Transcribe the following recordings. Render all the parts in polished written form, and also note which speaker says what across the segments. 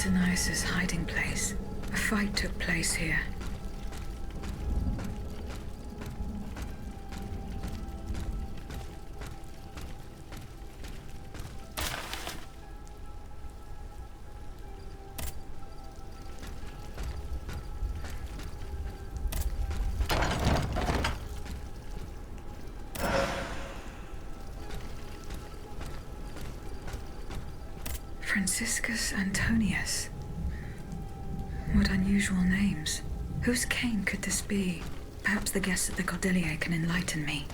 Speaker 1: Antonius's hiding place. A fight took place here. Franciscus Antonius. What unusual names. Whose cane could this be? Perhaps the guests at the Cordelier can enlighten me.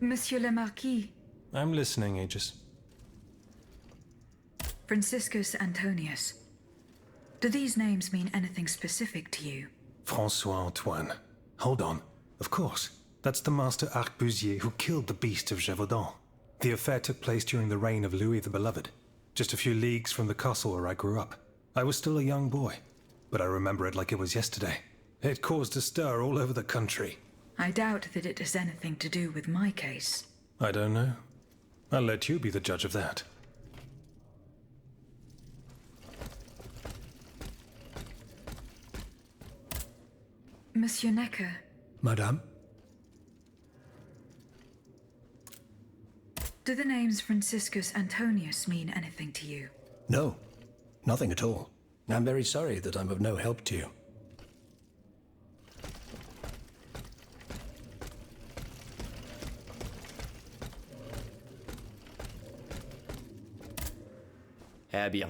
Speaker 1: Monsieur le Marquis.
Speaker 2: I'm listening, Aegis.
Speaker 1: Franciscus Antonius. Do these names mean anything specific to you?
Speaker 2: François Antoine. Hold on. Of course. That's the master arquebusier who killed the beast of Gévaudan. The affair took place during the reign of Louis the Beloved, just a few leagues from the castle where I grew up. I was still a young boy, but I remember it like it was yesterday. It caused a stir all over the country.
Speaker 1: I doubt that it has anything to do with my case.
Speaker 2: I don't know. I'll let you be the judge of that.
Speaker 1: Monsieur Necker.
Speaker 3: Madame?
Speaker 1: Do the names Franciscus Antonius mean anything to you?
Speaker 3: No, nothing at all. I'm very sorry that I'm of no help to you.
Speaker 4: Eh bien.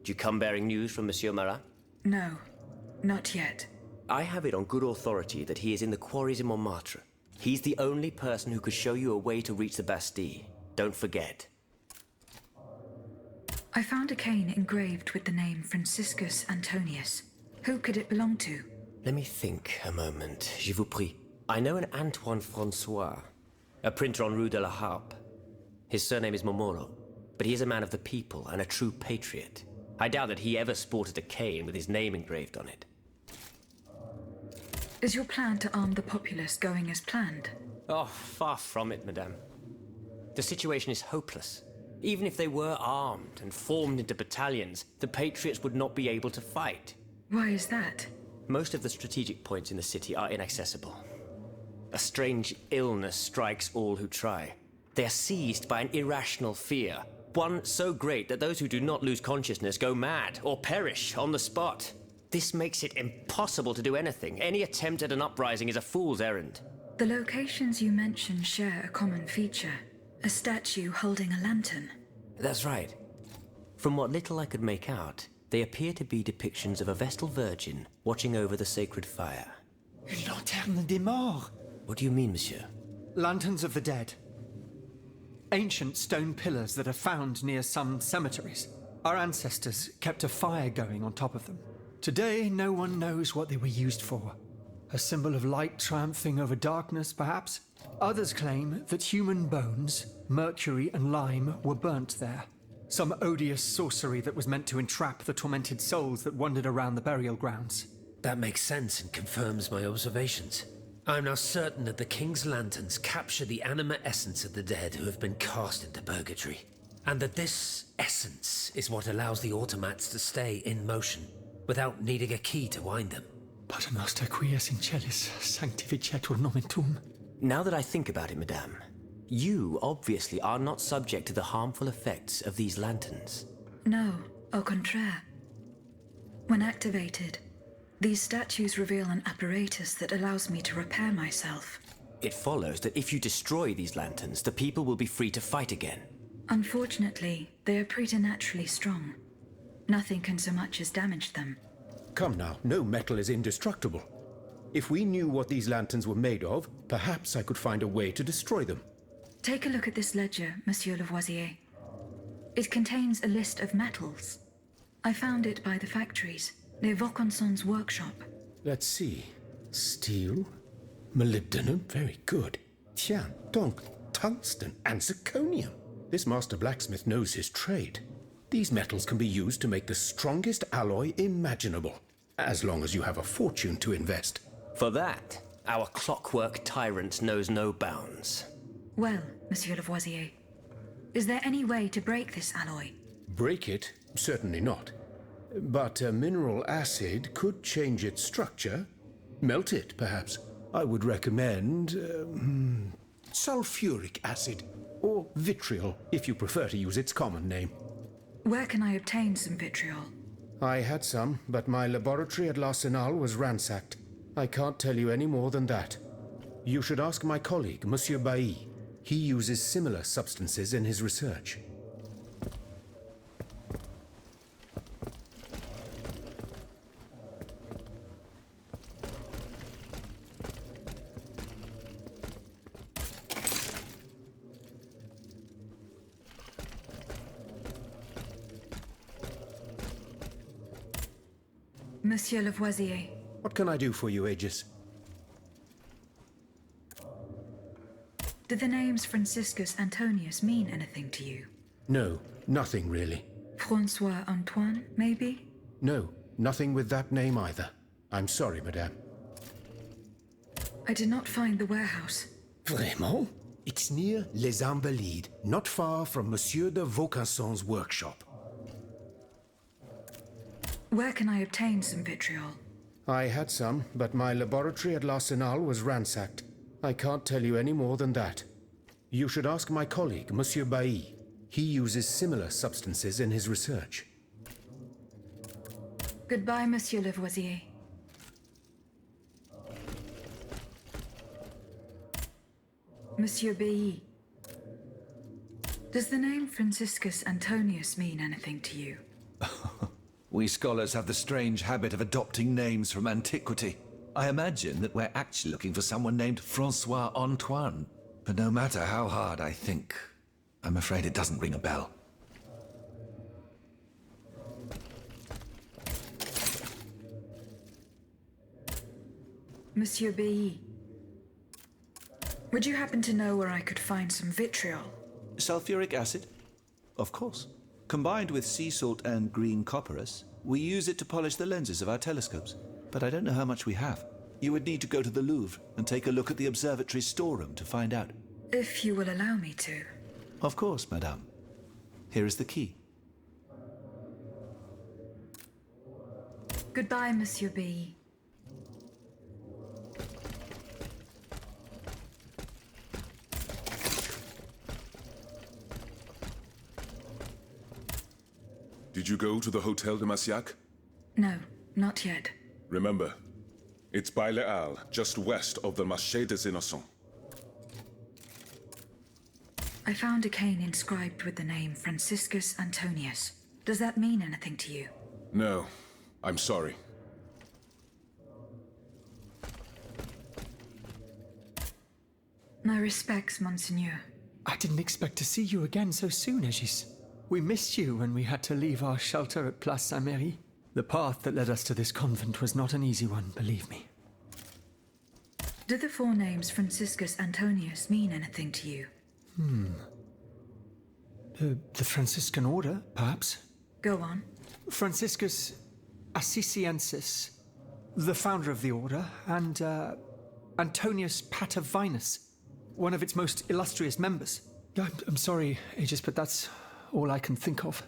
Speaker 4: Do you come bearing news from Monsieur Marat?
Speaker 1: No, not yet.
Speaker 4: I have it on good authority that he is in the quarries in Montmartre. He's the only person who could show you a way to reach the Bastille. Don't forget.
Speaker 1: I found a cane engraved with the name Franciscus Antonius. Who could it belong to?
Speaker 4: Let me think a moment, je vous prie. I know an Antoine Francois, a printer on Rue de la Harpe. His surname is Momoro, but he is a man of the people and a true patriot. I doubt that he ever sported a cane with his name engraved on it.
Speaker 1: Is your plan to arm the populace going as planned?
Speaker 4: Oh, far from it, madame. The situation is hopeless. Even if they were armed and formed into battalions, the patriots would not be able to fight.
Speaker 1: Why is that?
Speaker 4: Most of the strategic points in the city are inaccessible. A strange illness strikes all who try. They are seized by an irrational fear, one so great that those who do not lose consciousness go mad or perish on the spot. This makes it impossible to do anything. Any attempt at an uprising is a fool's errand.
Speaker 1: The locations you mentioned share a common feature. A statue holding a lantern.
Speaker 4: That's right. From what little I could make out, they appear to be depictions of a Vestal Virgin watching over the sacred fire.
Speaker 5: Une lanterne des morts.
Speaker 4: What do you mean, monsieur?
Speaker 5: Lanterns of the dead. Ancient stone pillars that are found near some cemeteries. Our ancestors kept a fire going on top of them. Today, no one knows what they were used for. A symbol of light triumphing over darkness, perhaps? Others claim that human bones, mercury and lime, were burnt there. Some odious sorcery that was meant to entrap the tormented souls that wandered around the burial grounds.
Speaker 6: That makes sense and confirms my observations. I'm now certain that the King's lanterns capture the anima essence of the dead who have been cast into purgatory. And that this essence is what allows the automats to stay in motion, without needing a key to wind them.
Speaker 5: Paternoster quies in celis sanctificetur nomen tuum.
Speaker 4: Now that I think about it, madame, you obviously are not subject to the harmful effects of these lanterns.
Speaker 1: No, au contraire. When activated, these statues reveal an apparatus that allows me to repair myself.
Speaker 4: It follows that if you destroy these lanterns, the people will be free to fight again.
Speaker 1: Unfortunately, they are preternaturally strong. Nothing can so much as damage them.
Speaker 7: Come now, no metal is indestructible. If we knew what these lanterns were made of, perhaps I could find a way to destroy them.
Speaker 1: Take a look at this ledger, Monsieur Lavoisier. It contains a list of metals. I found it by the factories, near Vaucanson's workshop.
Speaker 7: Let's see. Steel, molybdenum, very good. Tiens, donc, tungsten and zirconium. This master blacksmith knows his trade. These metals can be used to make the strongest alloy imaginable, as long as you have a fortune to invest.
Speaker 4: For that, our clockwork tyrant knows no bounds.
Speaker 1: Well, Monsieur Lavoisier, is there any way to break this alloy?
Speaker 7: Break it? Certainly not. But a mineral acid could change its structure. Melt it, perhaps. I would recommend sulfuric acid, or vitriol, if you prefer to use its common name.
Speaker 1: Where can I obtain some vitriol?
Speaker 7: I had some, but my laboratory at l'Arsenal was ransacked. I can't tell you any more than that. You should ask my colleague, Monsieur Bailly. He uses similar substances in his research.
Speaker 1: Monsieur Lavoisier.
Speaker 7: What can I do for you, Aegis?
Speaker 1: Do the names Franciscus Antonius mean anything to you?
Speaker 7: No, nothing really.
Speaker 1: Francois Antoine, maybe?
Speaker 7: No, nothing with that name either. I'm sorry, madame.
Speaker 1: I did not find the warehouse.
Speaker 7: Vraiment? It's near Les Invalides, not far from Monsieur de Vaucanson's workshop.
Speaker 1: Where can I obtain some vitriol?
Speaker 7: I had some, but my laboratory at l'Arsenal was ransacked. I can't tell you any more than that. You should ask my colleague, Monsieur Bailly. He uses similar substances in his research.
Speaker 1: Goodbye, Monsieur Lavoisier. Monsieur Bailly. Does the name Franciscus Antonius mean anything to you?
Speaker 8: We scholars have the strange habit of adopting names from antiquity. I imagine that we're actually looking for someone named Francois Antoine. But no matter how hard I think, I'm afraid it doesn't ring a bell.
Speaker 1: Monsieur B. Would you happen to know where I could find some vitriol?
Speaker 8: Sulfuric acid? Of course. Combined with sea salt and green copperas, we use it to polish the lenses of our telescopes. But I don't know how much we have. You would need to go to the Louvre and take a look at the observatory's storeroom to find out.
Speaker 1: If you will allow me to.
Speaker 8: Of course, madame. Here is the key.
Speaker 1: Goodbye, Monsieur B.
Speaker 9: Did you go to the Hotel de Massiac?
Speaker 1: No, not yet.
Speaker 9: Remember, it's by Les Halles, just west of the Marché des Innocents.
Speaker 1: I found a cane inscribed with the name Franciscus Antonius. Does that mean anything to you?
Speaker 9: No, I'm sorry.
Speaker 1: My respects, Monseigneur.
Speaker 5: I didn't expect to see you again so soon, Aegis. We missed you when we had to leave our shelter at Place Saint-Merry. The path that led us to this convent was not an easy one, believe me.
Speaker 1: Do the four names Franciscus Antonius mean anything to you?
Speaker 5: The Franciscan order, perhaps?
Speaker 1: Go on.
Speaker 5: Franciscus Assisiensis, the founder of the order, and Antonius Patavinus, one of its most illustrious members. I'm sorry, Aegis, but that's all I can think of.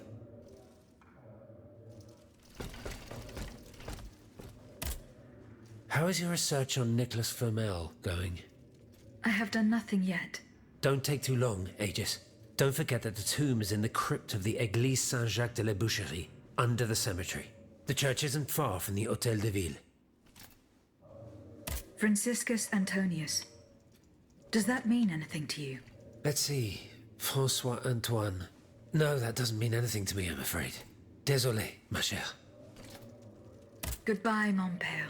Speaker 6: How is your research on Nicholas Flamel going?
Speaker 1: I have done nothing yet.
Speaker 6: Don't take too long, Aegis. Don't forget that the tomb is in the crypt of the Église Saint-Jacques de la Boucherie, under the cemetery. The church isn't far from the Hôtel de Ville.
Speaker 1: Franciscus Antonius. Does that mean anything to you?
Speaker 6: Let's see. François Antoine. No, that doesn't mean anything to me, I'm afraid. Désolé, ma chère.
Speaker 1: Goodbye, mon père.